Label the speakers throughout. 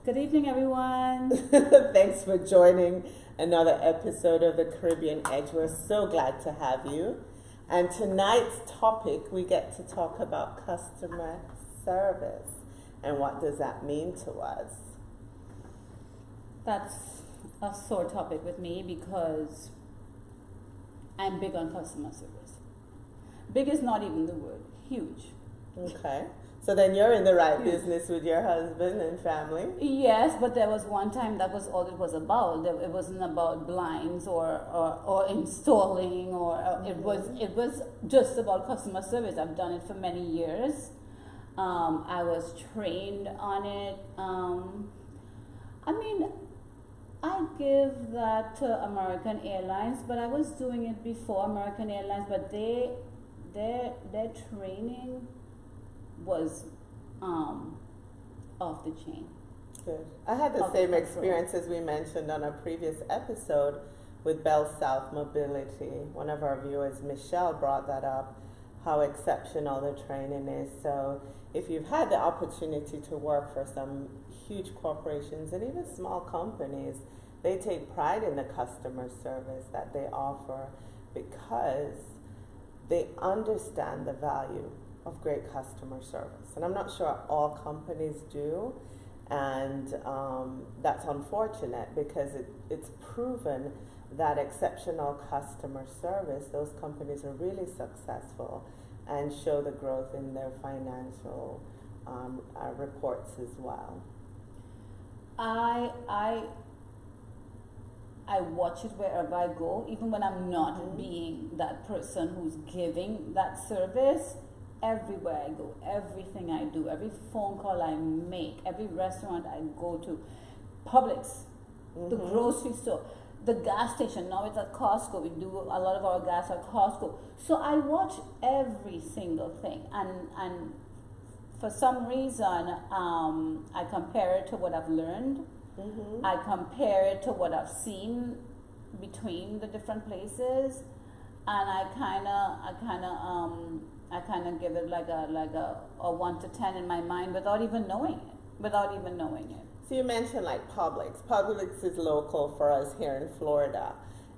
Speaker 1: Good evening, everyone.
Speaker 2: Thanks for joining another episode of the Caribbean Edge. We're so glad to have you. And tonight's topic, we get to talk about customer service. And what does that mean to us?
Speaker 1: That's a sore topic with me because I'm big on customer service. Big is not even the word, huge.
Speaker 2: Okay. So then you're in the right business with your husband and family?
Speaker 1: Yes, but there was one time that was all it was about. It wasn't about blinds or installing it was just about customer service. I've done it for many years. I was trained on it. I give that to American Airlines, but I was doing it before American Airlines, but their training was off the chain.
Speaker 2: Good. I had the same experience as we mentioned on a previous episode with Bell South Mobility. One of our viewers, Michelle, brought that up, how exceptional the training is. So if you've had the opportunity to work for some huge corporations and even small companies, they take pride in the customer service that they offer because they understand the value of great customer service. And I'm not sure all companies do, and that's unfortunate because it's proven that exceptional customer service, those companies are really successful and show the growth in their financial reports as well.
Speaker 1: I watch it wherever I go, even when I'm not being that person who's giving that service. Everywhere I go, everything I do, every phone call I make, every restaurant I go to, Publix, the grocery store, the gas station, now it's at Costco. We do a lot of our gas at Costco. So I watch every single thing, and for some reason, I compare it to what I've learned. I compare it to what I've seen between the different places, and I kind of give it like a 1 to 10 in my mind without even knowing it.
Speaker 2: So you mentioned like Publix. Publix is local for us here in Florida,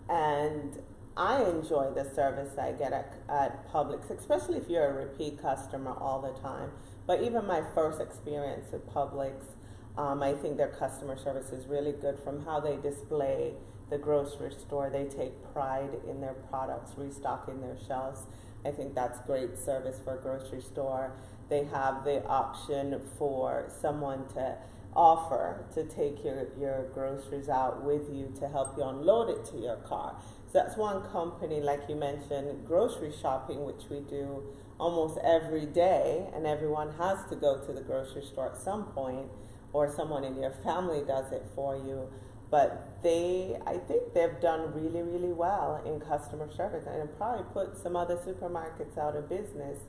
Speaker 2: and I enjoy the service I get at Publix, especially if you're a repeat customer all the time. But even my first experience with Publix, I think their customer service is really good from how they display the grocery store. They take pride in their products, restocking their shelves. I think that's great service for a grocery store. They have the option for someone to offer to take your groceries out with you to help you unload it to your car. So that's one company, like you mentioned, grocery shopping, which we do almost every day, and everyone has to go to the grocery store at some point, or someone in your family does it for you. But I think they've done really, really well in customer service, and it probably put some other supermarkets out of business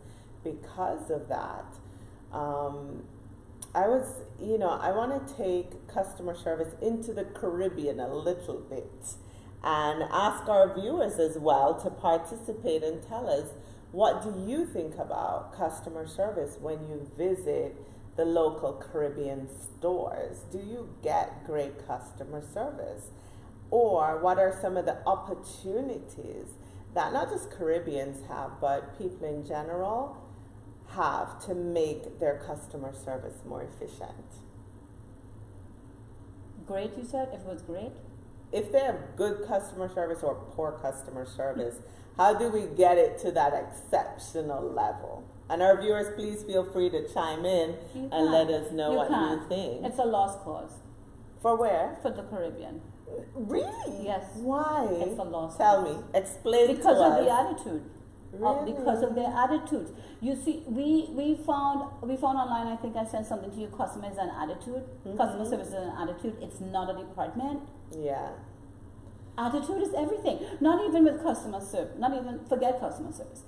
Speaker 2: because of that. I want to take customer service into the Caribbean a little bit and ask our viewers as well to participate and tell us, what do you think about customer service when you visit the local Caribbean stores? Do you get great customer service? Or what are some of the opportunities that not just Caribbeans have, but people in general have to make their customer service more efficient?
Speaker 1: Great, you said? If it was great?
Speaker 2: If they have good customer service or poor customer service, how do we get it to that exceptional level? And our viewers, please feel free to chime in and let us know what you think.
Speaker 1: It's a lost cause.
Speaker 2: For where?
Speaker 1: For the Caribbean.
Speaker 2: Really?
Speaker 1: Yes.
Speaker 2: Why?
Speaker 1: It's a lost
Speaker 2: Tell
Speaker 1: cause.
Speaker 2: me. Explain to us.
Speaker 1: Because of the attitude.
Speaker 2: Really?
Speaker 1: Because of their attitudes. You see, we found online, I think I sent something to you, customer is an attitude. Customer service is an attitude. It's not a department.
Speaker 2: Yeah.
Speaker 1: Attitude is everything. Not even with customer service. Not even, forget customer service.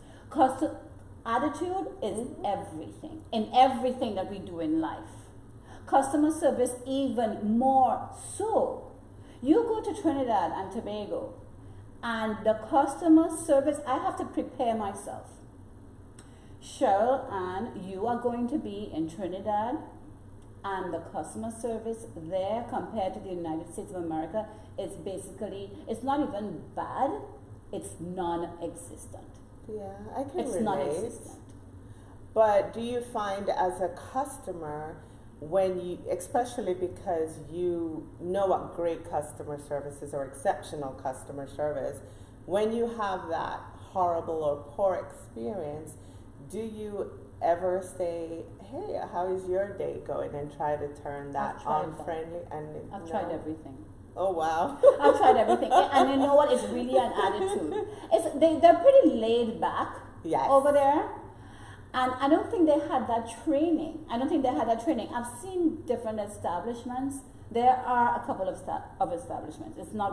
Speaker 1: Attitude is everything. In everything that we do in life. Customer service even more so. You go to Trinidad and Tobago, and the customer service, I have to prepare myself. Cheryl, and you are going to be in Trinidad and the customer service there compared to the United States of America, it's basically, it's not even bad, it's non-existent.
Speaker 2: Yeah, I can
Speaker 1: It's
Speaker 2: relate.
Speaker 1: non-existent.
Speaker 2: But do you find as a customer, when you, especially because you know what great customer service is or exceptional customer service, when you have that horrible or poor experience, do you ever say, hey, how is your day going, and try to turn that unfriendly? And
Speaker 1: I've tried everything.
Speaker 2: Oh, wow.
Speaker 1: I've tried everything. And you know what? It's really an attitude. They're pretty laid back over there. And I don't think they had that training. I've seen different establishments. There are a couple of establishments. It's not.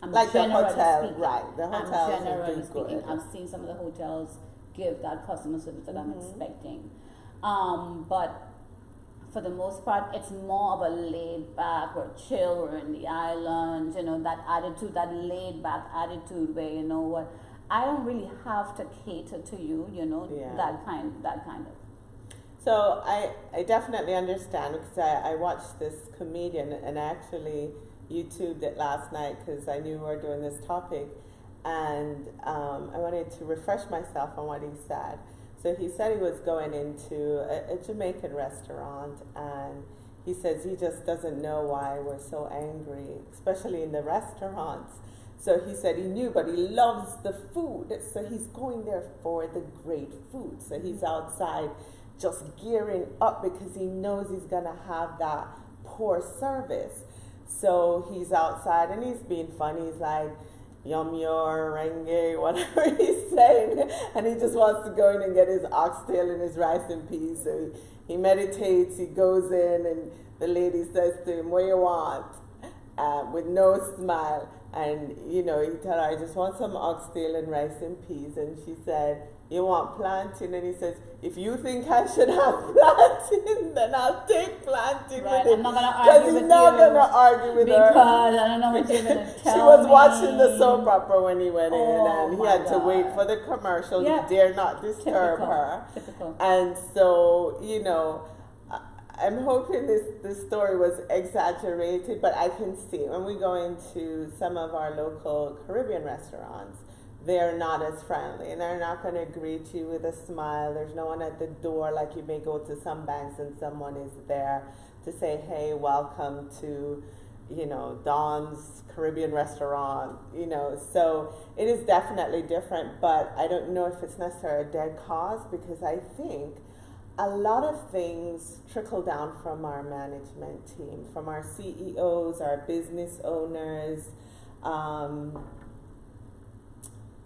Speaker 1: I'm
Speaker 2: like the hotel,
Speaker 1: speaking.
Speaker 2: right? The hotels
Speaker 1: I'm generally speaking.
Speaker 2: good.
Speaker 1: I've seen some of the hotels give that customer service that I'm expecting. But for the most part, it's more of a laid back, we're chill, we're in the islands, you know, that attitude, that laid back attitude where, you know what, I don't really have to cater to you, you know, that kind of.
Speaker 2: So I definitely understand, because I watched this comedian, and I actually YouTubed it last night because I knew we were doing this topic, and I wanted to refresh myself on what he said. So he said he was going into a Jamaican restaurant, and he says he just doesn't know why we're so angry, especially in the restaurants. So he said he knew, but he loves the food, so he's going there for the great food. So he's outside just gearing up because he knows he's gonna have that poor service. So he's outside and he's being funny. He's like, yum your renge, whatever he's saying, and he just wants to go in and get his oxtail and his rice and peas. So he meditates, he goes in, and the lady says to him, what do you want? With no smile. And you know, he told her, I just want some oxtail and rice and peas. And she said, you want plantain? And he says, if you think I should have plantain, then I'll take plantain with it.
Speaker 1: I'm not gonna argue with you.
Speaker 2: Because he's not gonna argue with her.
Speaker 1: Because I don't know what you're gonna tell
Speaker 2: She was
Speaker 1: me.
Speaker 2: watching the soap opera when he went in, and he had to
Speaker 1: God.
Speaker 2: wait for the commercial. He dare not disturb her.
Speaker 1: Typical.
Speaker 2: And so, you know, I'm hoping this story was exaggerated, but I can see when we go into some of our local Caribbean restaurants, they're not as friendly, and they're not going to greet you with a smile. There's no one at the door like you may go to some banks and someone is there to say, hey, welcome to, you know, Don's Caribbean restaurant, you know. So it is definitely different, but I don't know if it's necessarily a dead cause, because I think a lot of things trickle down from our management team, from our CEOs, our business owners,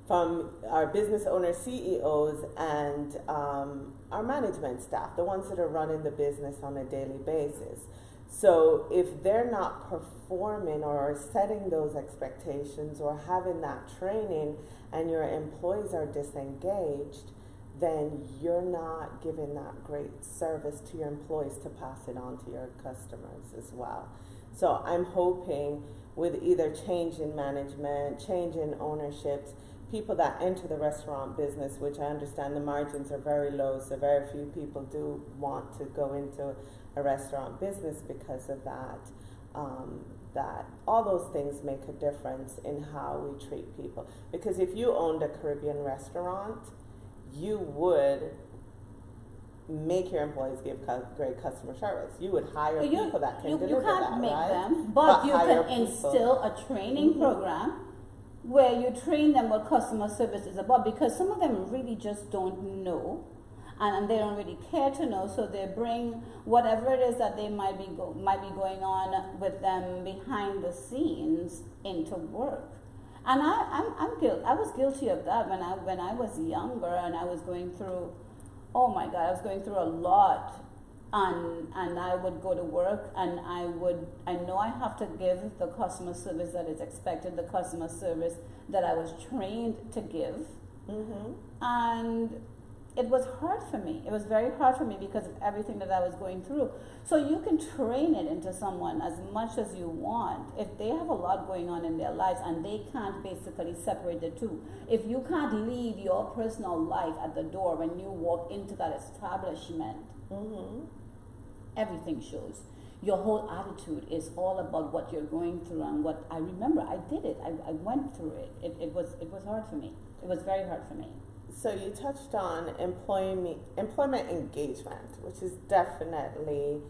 Speaker 2: from our business owners, CEOs, and our management staff, the ones that are running the business on a daily basis. So if they're not performing or setting those expectations or having that training, and your employees are disengaged, then you're not giving that great service to your employees to pass it on to your customers as well. So I'm hoping with either change in management, change in ownerships, people that enter the restaurant business, which I understand the margins are very low, so very few people do want to go into a restaurant business because of that, that all those things make a difference in how we treat people. Because if you owned a Caribbean restaurant, you would make your employees give great customer service. You would hire people that can deliver that, right?
Speaker 1: You can't make them, but you can instill a training program where you train them what customer service is about, because some of them really just don't know, and they don't really care to know, so they bring whatever it is that they might be going on with them behind the scenes into work. And I was guilty of that when I was younger, and I was going through, oh my God, I was going through a lot, and I would go to work, and I know I have to give the customer service that is expected, the customer service that I was trained to give, and it was hard for me. It was very hard for me because of everything that I was going through. So you can train it into someone as much as you want. If they have a lot going on in their lives and they can't basically separate the two, if you can't leave your personal life at the door when you walk into that establishment, everything shows. Your whole attitude is all about what you're going through, and what I remember. I did it. I went through it. It was hard for me. It was very hard for me.
Speaker 2: So you touched on employment engagement, which is definitely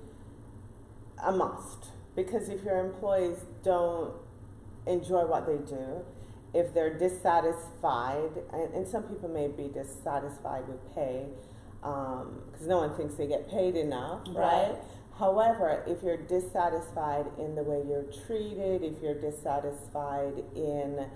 Speaker 2: a must, because if your employees don't enjoy what they do, if they're dissatisfied, and some people may be dissatisfied with pay, because no one thinks they get paid enough, right? However, if you're dissatisfied in the way you're treated, if you're dissatisfied in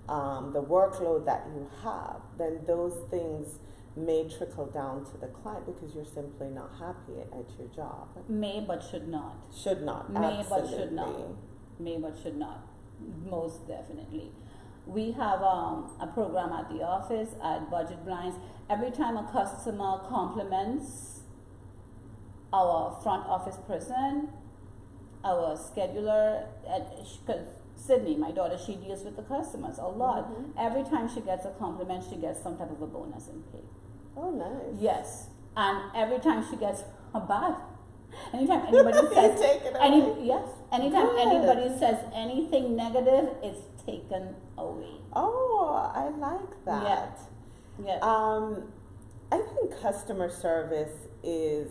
Speaker 2: the workload that you have, then those things may trickle down to the client because you're simply not happy at your job.
Speaker 1: May but should not.
Speaker 2: Should not.
Speaker 1: May
Speaker 2: absolutely.
Speaker 1: but should not. May but should not. Most definitely. We have a program at the office at Budget Blinds. Every time a customer compliments our front office person, our scheduler, because Sydney, my daughter, she deals with the customers a lot. Mm-hmm. Every time she gets a compliment, she gets some type of a bonus in pay.
Speaker 2: Oh, nice.
Speaker 1: Yes. And every time she gets a bad, anytime anybody says anytime anybody says anything negative, it's taken away.
Speaker 2: Oh, I like that.
Speaker 1: Yeah.
Speaker 2: I think customer service is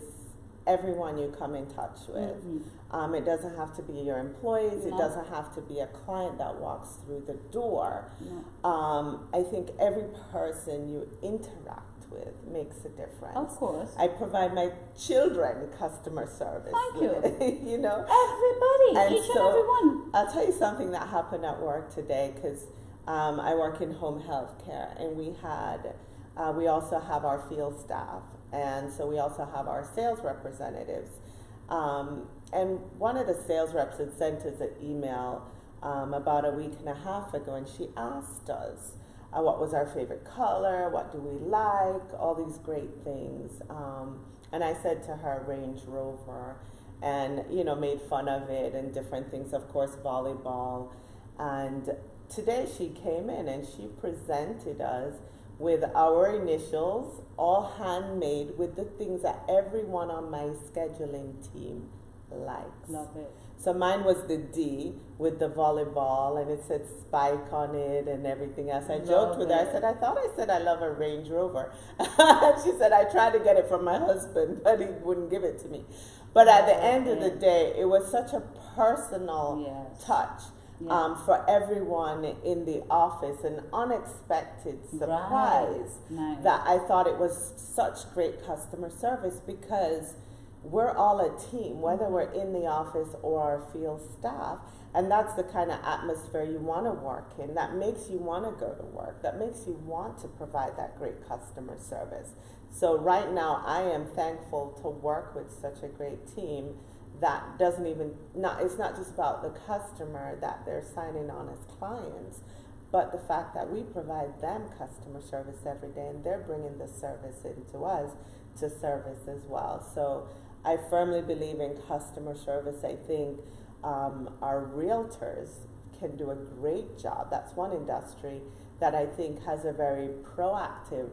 Speaker 2: everyone you come in touch with. Mm-hmm. It doesn't have to be your employees. No. It doesn't have to be a client that walks through the door. No. I think every person you interact with makes a difference.
Speaker 1: Of course.
Speaker 2: I provide my children customer service.
Speaker 1: Thank you.
Speaker 2: You know,
Speaker 1: everybody, each and every one.
Speaker 2: I'll tell you something that happened at work today, because I work in home health care, and we also have our field staff, and so we also have our sales representatives. And one of the sales reps had sent us an email about a week and a half ago, and she asked us what was our favorite color, what do we like, all these great things. And I said to her, Range Rover, and made fun of it and different things, of course, volleyball. And today she came in and she presented us with our initials, all handmade, with the things that everyone on my scheduling team likes.
Speaker 1: Love it.
Speaker 2: So mine was the D with the volleyball, and it said Spike on it and everything else. I joked with her. I said, I said I love a Range Rover. She said, I tried to get it from my husband, but he wouldn't give it to me. But at the end of the day, it was such a personal touch. For everyone in the office, an unexpected surprise that I thought it was such great customer service, because we're all a team, whether we're in the office or our field staff, and that's the kind of atmosphere you want to work in, that makes you want to go to work, that makes you want to provide that great customer service. So right now I am thankful to work with such a great team that doesn't it's not just about the customer that they're signing on as clients, but the fact that we provide them customer service every day, and they're bringing the service into us to service as well. So I firmly believe in customer service. I think our realtors can do a great job. That's one industry that I think has a very proactive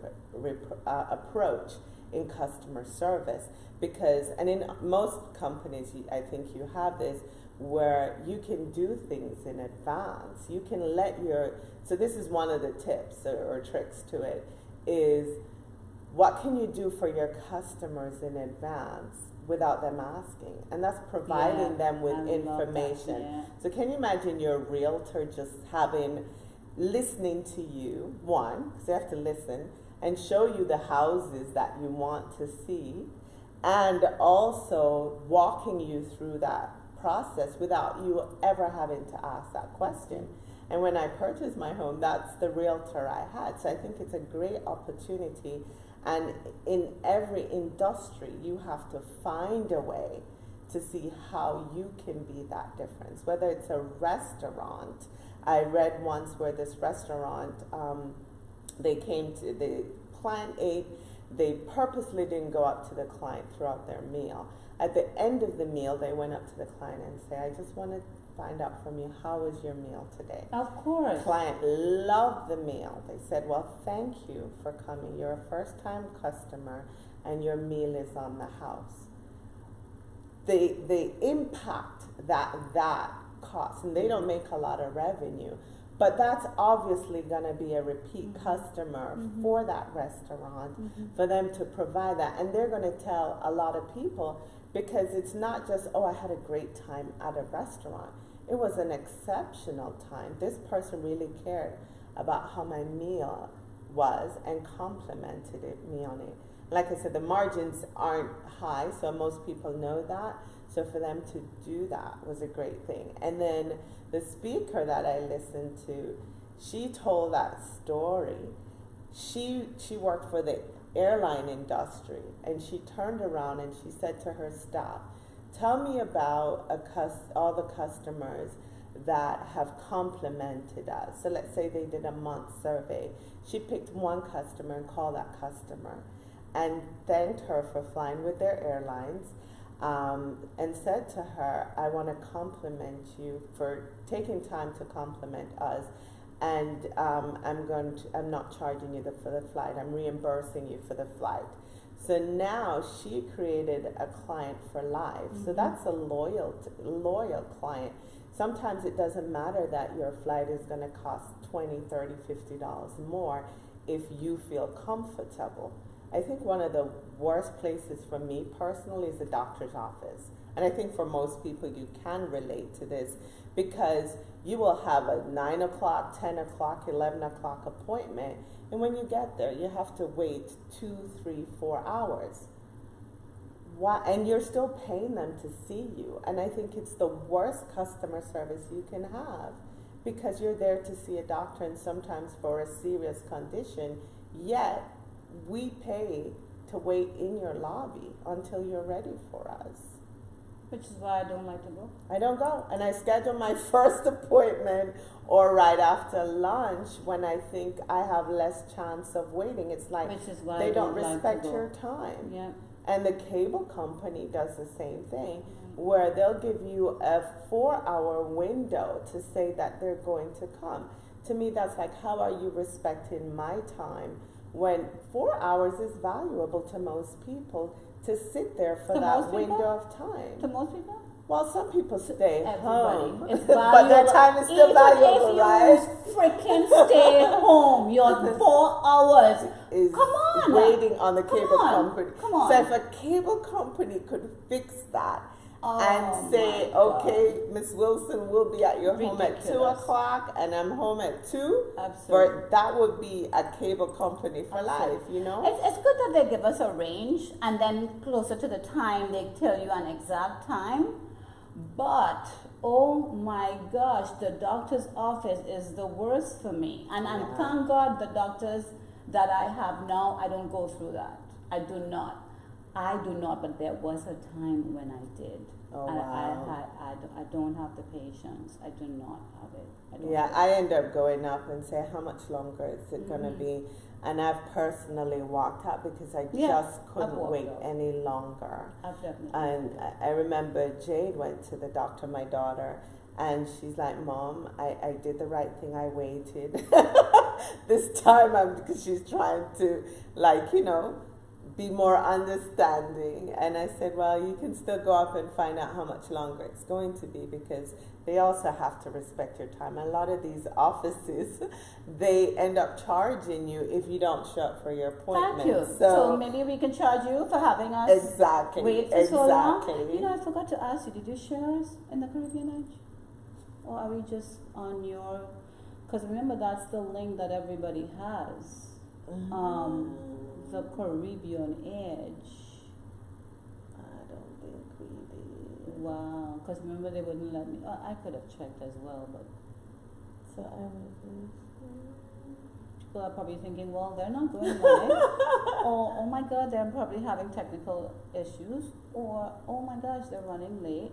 Speaker 2: approach in customer service. Because, and in most companies, I think you have this, where you can do things in advance. You can so this is one of the tips or tricks to it, is what can you do for your customers in advance without them asking? And that's providing them with information. So can you imagine your realtor just listening to you, one, because they have to listen, and show you the houses that you want to see, and also walking you through that process without you ever having to ask that question. And when I purchased my home, that's the realtor I had. So I think it's a great opportunity. And in every industry, you have to find a way to see how you can be that difference. Whether it's a restaurant, I read once where this restaurant, the client ate, they purposely didn't go up to the client throughout their meal. At the end of the meal, they went up to the client and say, I just want to find out from you, how was your meal today?
Speaker 1: Of course.
Speaker 2: The client loved the meal. They said, well, thank you for coming. You're a first-time customer, and your meal is on the house. the impact that costs, and they don't make a lot of revenue, but that's obviously going to be a repeat customer for that restaurant, for them to provide that, and they're going to tell a lot of people, because it's not just, oh, I had a great time at a restaurant. It was an exceptional time. This person really cared about how my meal was and complimented me on it. Like I said, the margins aren't high, so most people know that. So for them to do that was a great thing. And then the speaker that I listened to, she told that story. She worked for the airline industry, and she turned around and she said to her staff, tell me about all the customers that have complimented us. So let's say they did a month survey. She picked one customer and called that customer and thanked her for flying with their airlines, and said to her, I want to compliment you for taking time to compliment us, and I'm not charging you for the flight, I'm reimbursing you for the flight. So now she created a client for life. So that's a loyal client. Sometimes it doesn't matter that your flight is going to cost $20, $30, $50 more if you feel comfortable. I think one of the worst places for me personally is the doctor's office. And I think for most people you can relate to this, because you will have a 9 o'clock, 10 o'clock, 11 o'clock appointment, and when you get there you have to wait 2, 3, 4 hours. Why? And you're still paying them to see you. And I think it's the worst customer service you can have, because you're there to see a doctor, and sometimes for a serious condition, yet we pay to wait in your lobby until you're ready for us.
Speaker 1: Which is why I don't like to go.
Speaker 2: I don't go, and I schedule my first appointment or right after lunch when I think I have less chance of waiting. It's like
Speaker 1: Which is why
Speaker 2: they
Speaker 1: I
Speaker 2: don't
Speaker 1: don't like
Speaker 2: respect
Speaker 1: to go.
Speaker 2: your time.
Speaker 1: Yeah.
Speaker 2: And the cable company does the same thing, where they'll give you a 4-hour window to say that they're going to come. To me, that's like, how are you respecting my time when 4 hours is valuable to most people to sit there for
Speaker 1: To
Speaker 2: that
Speaker 1: most
Speaker 2: window
Speaker 1: people?
Speaker 2: of time?
Speaker 1: To most people?
Speaker 2: Well, some people stay home,
Speaker 1: Everybody. It's
Speaker 2: but their time is still valuable, right?
Speaker 1: If you freaking stay home, your 4 hours.
Speaker 2: Is
Speaker 1: Come on.
Speaker 2: waiting on the cable
Speaker 1: on.
Speaker 2: company.
Speaker 1: Come on.
Speaker 2: So if a cable company could fix that,
Speaker 1: Oh
Speaker 2: and say,
Speaker 1: my God.
Speaker 2: okay, Miss Wilson will be at your home at 2
Speaker 1: Ridiculous.
Speaker 2: o'clock, and I'm home at 2.
Speaker 1: Absolutely.
Speaker 2: That would be a cable company for life, you know?
Speaker 1: It's good that they give us a range, and then closer to the time they tell you an exact time. But oh my gosh, the doctor's office is the worst for me. And thank God the doctors that I have now, I don't go through that. I do not, but there was a time when I did.
Speaker 2: Oh,
Speaker 1: and
Speaker 2: wow.
Speaker 1: I don't have the patience. I do not have it. I don't
Speaker 2: Yeah,
Speaker 1: have it.
Speaker 2: I end up going up and say, how much longer is it going to be? And I've personally walked out because I just couldn't
Speaker 1: walked
Speaker 2: wait
Speaker 1: out.
Speaker 2: any longer.
Speaker 1: I've definitely.
Speaker 2: And I remember Jade went to the doctor, my daughter, and she's like, Mom, I did the right thing, I waited. This time because she's trying to, like, you know, be more understanding. And I said, well, you can still go up and find out how much longer it's going to be, because they also have to respect your time. A lot of these offices, they end up charging you if you don't show up for your appointment.
Speaker 1: Thank you. So maybe we can charge you for having us
Speaker 2: Exactly.
Speaker 1: wait for so long.
Speaker 2: Exactly.
Speaker 1: You know, I forgot to ask you, did you share us in the Caribbean Edge? Or are we just on your, because remember that's the link that everybody has. The Caribbean Edge.
Speaker 2: I don't think we did.
Speaker 1: Wow, because remember they wouldn't let me. Oh, I could have checked as well, but
Speaker 2: So I would
Speaker 1: people are probably thinking, well, they're not going live. Or, oh my God, they're probably having technical issues. Or, oh my gosh, they're running late.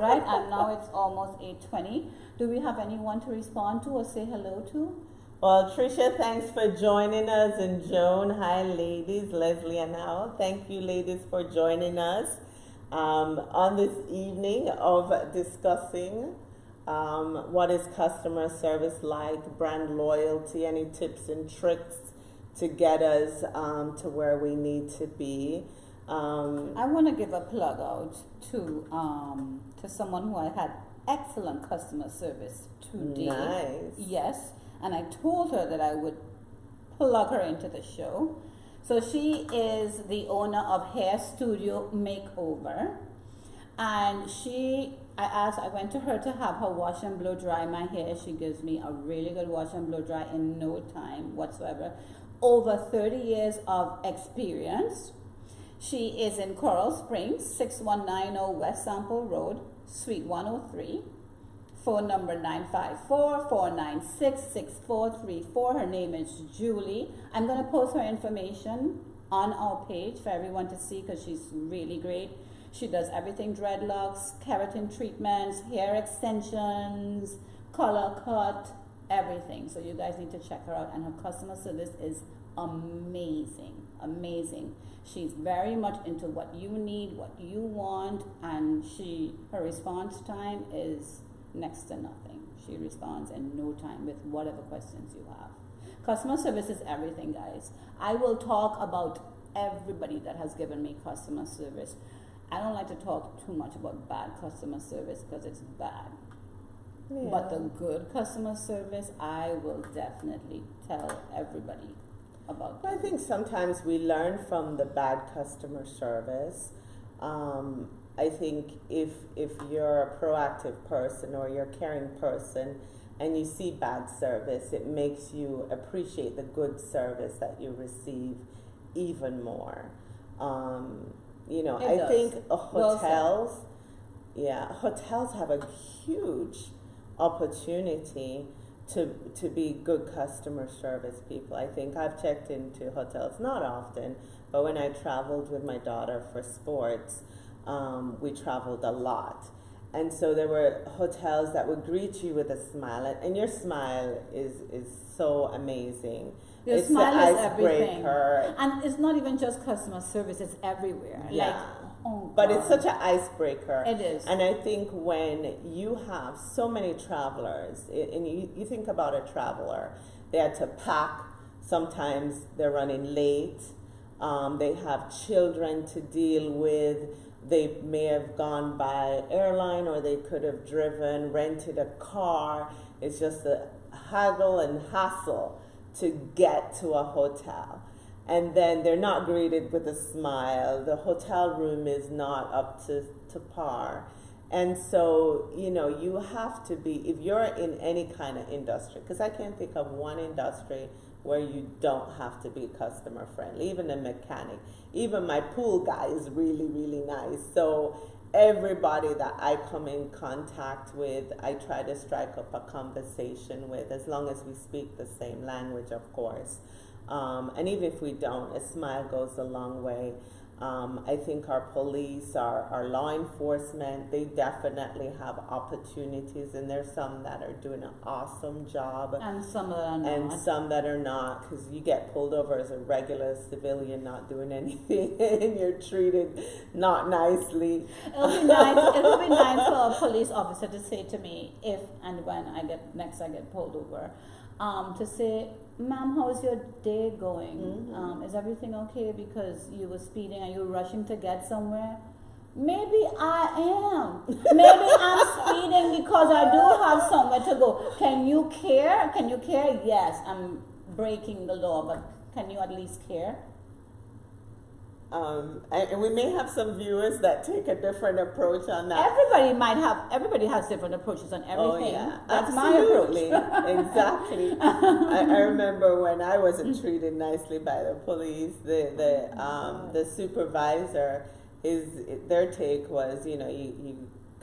Speaker 1: Right? And now it's almost 8:20. Do we have anyone to respond to or say hello to?
Speaker 2: Well, Tricia, thanks for joining us, and Joan, hi ladies, Leslie and Al, thank you ladies for joining us on this evening of discussing what is customer service like, brand loyalty, any tips and tricks to get us to where we need to be.
Speaker 1: I want to give a plug out to someone who I had excellent customer service today.
Speaker 2: Nice.
Speaker 1: Yes, and I told her that I would plug her into the show. So she is the owner of Hair Studio Makeover, and I went to her to have her wash and blow dry my hair. She gives me a really good wash and blow dry in no time whatsoever. Over 30 years of experience. She is in Coral Springs, 6190 West Sample Road, Suite 103. Phone number 954-496-6434. Her name is Julie. I'm going to post her information on our page for everyone to see because she's really great. She does everything: dreadlocks, keratin treatments, hair extensions, color cut, everything. So you guys need to check her out, and her customer service is amazing. She's very much into what you need, what you want, and her response time is next to nothing. She responds in no time with whatever questions you have. Customer service is everything, guys. I will talk about everybody that has given me customer service. I don't like to talk too much about bad customer service because it's bad. Yeah. But the good customer service, I will definitely tell everybody about.
Speaker 2: I think sometimes we learn from the bad customer service. I think if you're a proactive person or you're a caring person and you see bad service, it makes you appreciate the good service that you receive even more. I think hotels have a huge opportunity to be good customer service people. I think I've checked into hotels, not often, but when I traveled with my daughter for sports, we traveled a lot. And so there were hotels that would greet you with a smile, and your smile is so amazing.
Speaker 1: Your smile is everything. And it's not even just customer service, it's everywhere.
Speaker 2: Yeah. But it's such an icebreaker.
Speaker 1: It is.
Speaker 2: And I think when you have so many travelers, and you think about a traveler, they had to pack, sometimes they're running late, they have children to deal with, they may have gone by airline, or they could have driven, rented a car. It's just a haggle and hassle to get to a hotel. And then they're not greeted with a smile. The hotel room is not up to par. And so, you have to be, if you're in any kind of industry, because I can't think of one industry where you don't have to be customer friendly. Even a mechanic, even my pool guy is really, really nice. So everybody that I come in contact with, I try to strike up a conversation with, as long as we speak the same language, of course. And even if we don't, a smile goes a long way. I think our police, our law enforcement, they definitely have opportunities, and there's some that are doing an awesome job.
Speaker 1: And some that are not.
Speaker 2: And some that are not, because you get pulled over as a regular civilian not doing anything, and you're treated not nicely.
Speaker 1: It'll be nice for a police officer to say to me, if and when I get pulled over, to say, "Ma'am, how's your day going?
Speaker 2: Mm-hmm.
Speaker 1: Is everything okay? Because you were speeding and you were rushing to get somewhere." Maybe I am. Maybe I'm speeding because I do have somewhere to go. Can you care? Can you care? Yes, I'm breaking the law, but can you at least care?
Speaker 2: And we may have some viewers that take a different approach on that.
Speaker 1: Everybody has different approaches on everything.
Speaker 2: Oh, yeah.
Speaker 1: That's
Speaker 2: Absolutely.
Speaker 1: my approach.
Speaker 2: Exactly. I remember when I wasn't treated nicely by the police, the supervisor, their take was, you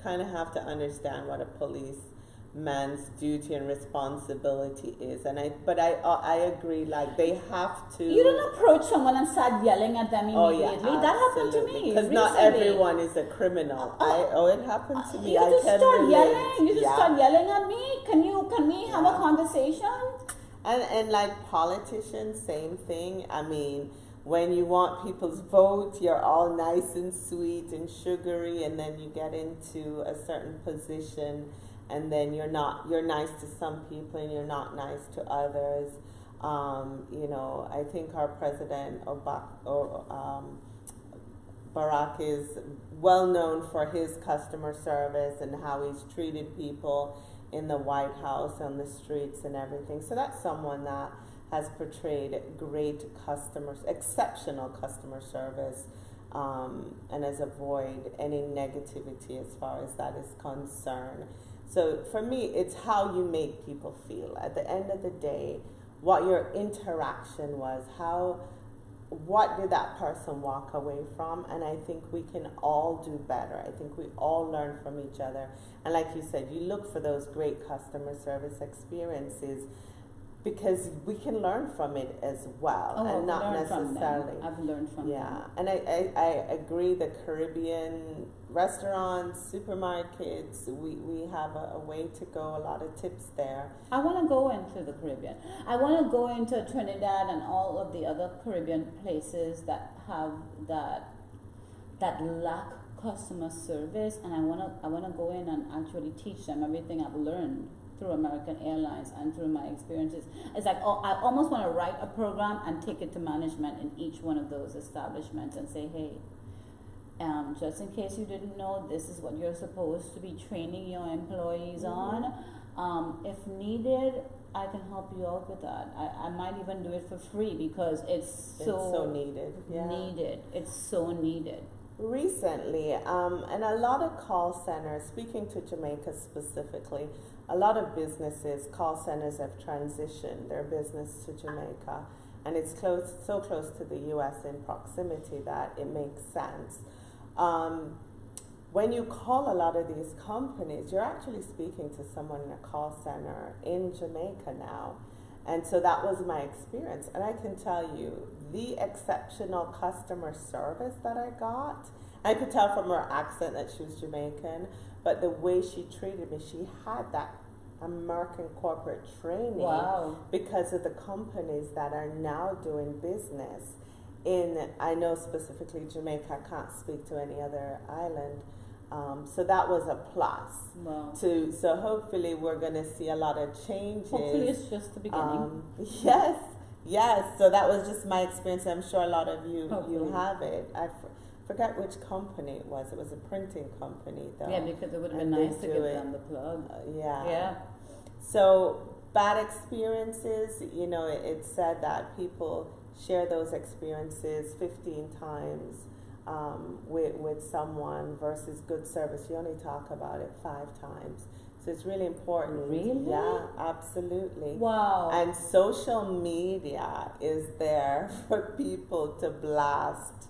Speaker 2: kind of have to understand what a policeman's duty and responsibility is, but I agree, like, they have to.
Speaker 1: You don't approach someone and start yelling at them immediately.
Speaker 2: Oh, yeah,
Speaker 1: that happened to me
Speaker 2: because not everyone is a criminal. It happened to me.
Speaker 1: You just start yelling. You just start yelling at me. Can we have a conversation?
Speaker 2: And like politicians, same thing. I mean, when you want people's vote, you're all nice and sweet and sugary, and then you get into a certain position, and then you're nice to some people and you're not nice to others. I think our president Barack is well known for his customer service and how he's treated people in the White House, on the streets and everything. So that's someone that has portrayed great exceptional customer service, and has avoided any negativity as far as that is concerned. So for me, it's how you make people feel. At the end of the day, what your interaction was, what did that person walk away from? And I think we can all do better. I think we all learn from each other. And like you said, you look for those great customer service experiences because we can learn from it as well, and not necessarily.
Speaker 1: I've learned from them.
Speaker 2: Yeah, and I agree. The Caribbean restaurants, supermarkets, we have a way to go. A lot of tips there.
Speaker 1: I want to go into the Caribbean. I want to go into Trinidad and all of the other Caribbean places that have that lack customer service, and I want to go in and actually teach them everything I've learned through American Airlines and through my experiences. It's like, I almost want to write a program and take it to management in each one of those establishments and say, hey, just in case you didn't know, this is what you're supposed to be training your employees on. If needed, I can help you out with that. I might even do it for free because it's so
Speaker 2: needed. Yeah.
Speaker 1: Needed. It's so needed.
Speaker 2: Recently, and a lot of call centers, speaking to Jamaica specifically, a lot of businesses, call centers have transitioned their business to Jamaica, and it's so close to the U.S. in proximity that it makes sense. When you call a lot of these companies, you're actually speaking to someone in a call center in Jamaica now. And so that was my experience. And I can tell you, the exceptional customer service that I got, I could tell from her accent that she was Jamaican, but the way she treated me, she had that American corporate training.
Speaker 1: Wow.
Speaker 2: Because of the companies that are now doing business in, I know specifically Jamaica, I can't speak to any other island. So that was a plus.
Speaker 1: Wow.
Speaker 2: So hopefully we're going to see a lot of changes.
Speaker 1: Hopefully it's just the beginning.
Speaker 2: Yes. So that was just my experience. I'm sure a lot of you have it. I forget which company it was. It was a printing company, though.
Speaker 1: Yeah, because it would have been nice to give them the plug.
Speaker 2: Yeah. So bad experiences, it's said that people share those experiences 15 times. With someone versus good service, you only talk about it 5 times. So it's really important.
Speaker 1: Really?
Speaker 2: Yeah, absolutely.
Speaker 1: Wow.
Speaker 2: And social media is there for people to blast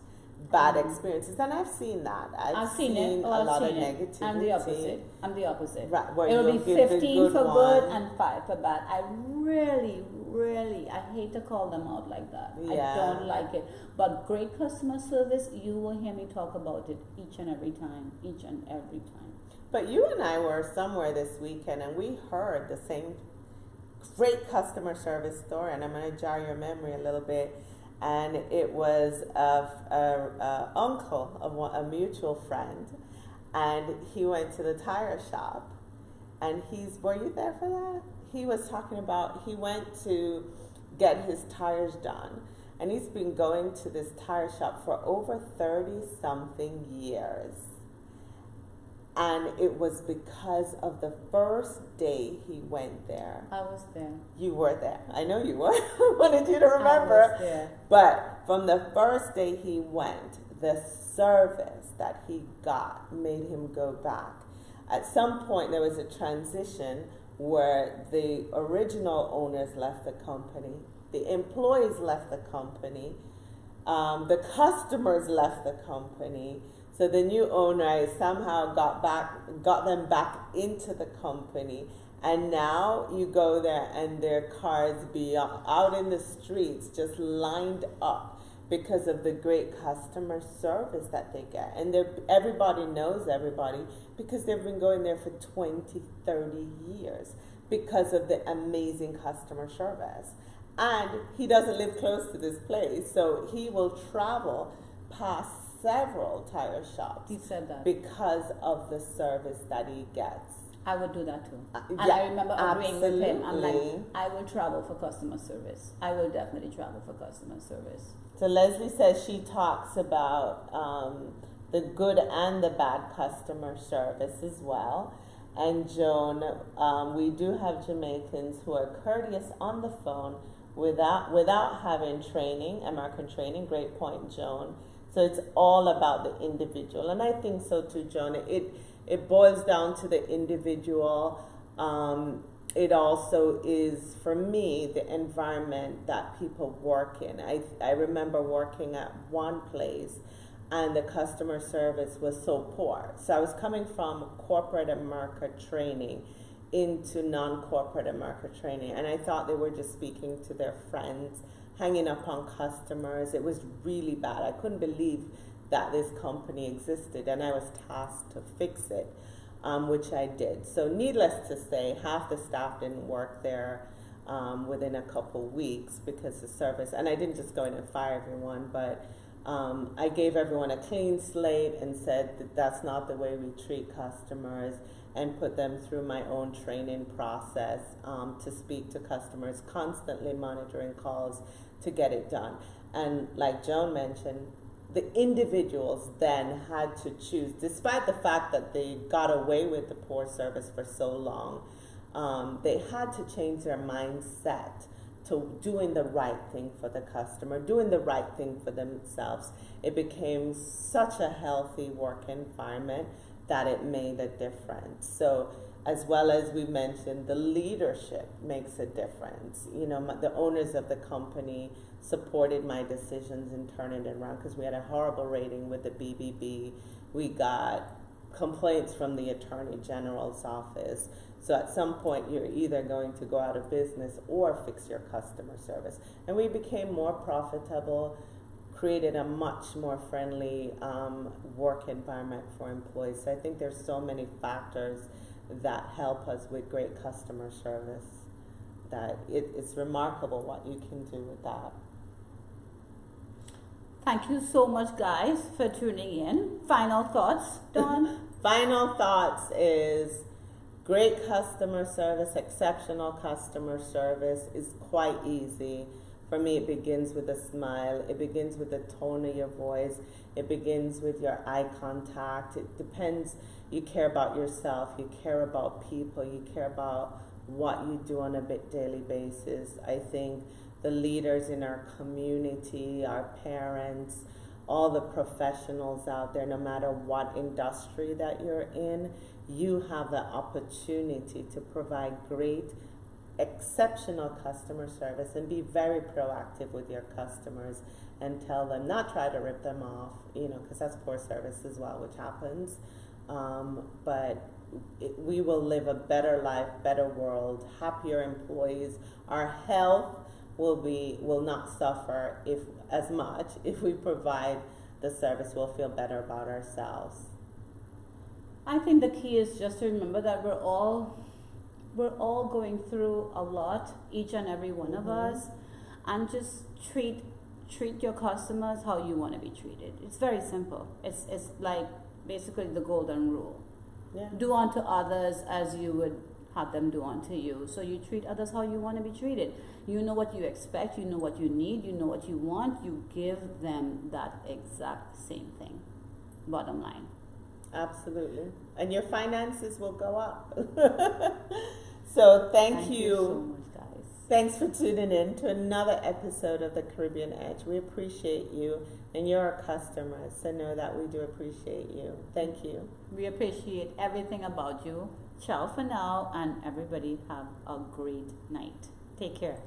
Speaker 2: bad experiences, and I've seen that. I've seen it. A lot of negativity.
Speaker 1: I'm the opposite.
Speaker 2: Right, where
Speaker 1: it'll be 15 for good and 5 for bad. I really, I hate to call them out like that.
Speaker 2: Yeah.
Speaker 1: I don't like it. But great customer service, you will hear me talk about it each and every time.
Speaker 2: But you and I were somewhere this weekend, and we heard the same great customer service story, and I'm going to jar your memory a little bit. And it was a uncle of a mutual friend, and he went to the tire shop, and were you there for that? He was talking about, he went to get his tires done, and he's been going to this tire shop for over 30-something years. And it was because of the first day he went there.
Speaker 1: I was there.
Speaker 2: You were there. I know you were. I wanted you to remember.
Speaker 1: I was there.
Speaker 2: But from the first day he went, the service that he got made him go back. At some point, there was a transition where the original owners left the company, the employees left the company, the customers left the company. So the new owner somehow got them back into the company, and now you go there and their cars be out in the streets just lined up because of the great customer service that they get. And everybody knows everybody because they've been going there for 20, 30 years because of the amazing customer service. And he doesn't live close to this place, so he will travel past several tire shops.
Speaker 1: He said that.
Speaker 2: Because of the service that he gets.
Speaker 1: I would do that too. And
Speaker 2: yeah,
Speaker 1: I remember agreeing with him. I'm like,
Speaker 2: absolutely.
Speaker 1: I will travel for customer service. I will definitely travel for customer service.
Speaker 2: So Leslie says she talks about the good and the bad customer service as well. And Joan, we do have Jamaicans who are courteous on the phone without having training, American training. Great point, Joan. So it's all about the individual, and I think so too, Joan. It boils down to the individual. It also is, for me, the environment that people work in. I remember working at one place and the customer service was so poor. So I was coming from corporate America training into non-corporate America training, and I thought they were just speaking to their friends, hanging up on customers. It was really bad. I couldn't believe that this company existed, and I was tasked to fix it. Which I did. So needless to say, half the staff didn't work there within a couple weeks because the service, and I didn't just go in and fire everyone, but I gave everyone a clean slate and said that that's not the way we treat customers, and put them through my own training process to speak to customers, constantly monitoring calls to get it done. And like Joan mentioned, the individuals then had to choose, despite the fact that they got away with the poor service for so long, they had to change their mindset to doing the right thing for the customer, doing the right thing for themselves. It became such a healthy work environment that it made a difference. So as well as we mentioned, the leadership makes a difference. You know, the owners of the company supported my decisions in turning it around, because we had a horrible rating with the BBB. We got complaints from the Attorney General's office. So at some point, you're either going to go out of business or fix your customer service. And we became more profitable, created a much more friendly work environment for employees. So I think there's so many factors that help us with great customer service that it's remarkable what you can do with that.
Speaker 1: Thank you so much, guys, for tuning in. Final thoughts, Dawn?
Speaker 2: Final thoughts is great customer service, exceptional customer service is quite easy. For me, it begins with a smile. It begins with the tone of your voice. It begins with your eye contact. It depends. You care about yourself. You care about people. You care about what you do on a daily basis. I think the leaders in our community, our parents, all the professionals out there, no matter what industry that you're in, you have the opportunity to provide great, exceptional customer service and be very proactive with your customers and tell them, not try to rip them off, you know, because that's poor service as well, which happens. But we will live a better life, better world, happier employees. Our health will not suffer as much if we provide the service. We'll feel better about ourselves.
Speaker 1: I think the key is just to remember that we're all going through a lot, each and every one of us, and just treat your customers how you want to be treated. It's very simple. It's like basically the golden rule.
Speaker 2: Yeah.
Speaker 1: Do unto others as you would have them do unto you. So you treat others how you want to be treated. You know what you expect, you know what you need, you know what you want, you give them that exact same thing. Bottom line.
Speaker 2: Absolutely. And your finances will go up. So thank you
Speaker 1: so much, guys.
Speaker 2: Thanks for tuning in to another episode of the Caribbean Edge. We appreciate you, and you're a customer, so know that we do appreciate you. Thank you.
Speaker 1: We appreciate everything about you. Ciao for now, and everybody have a great night. Take care.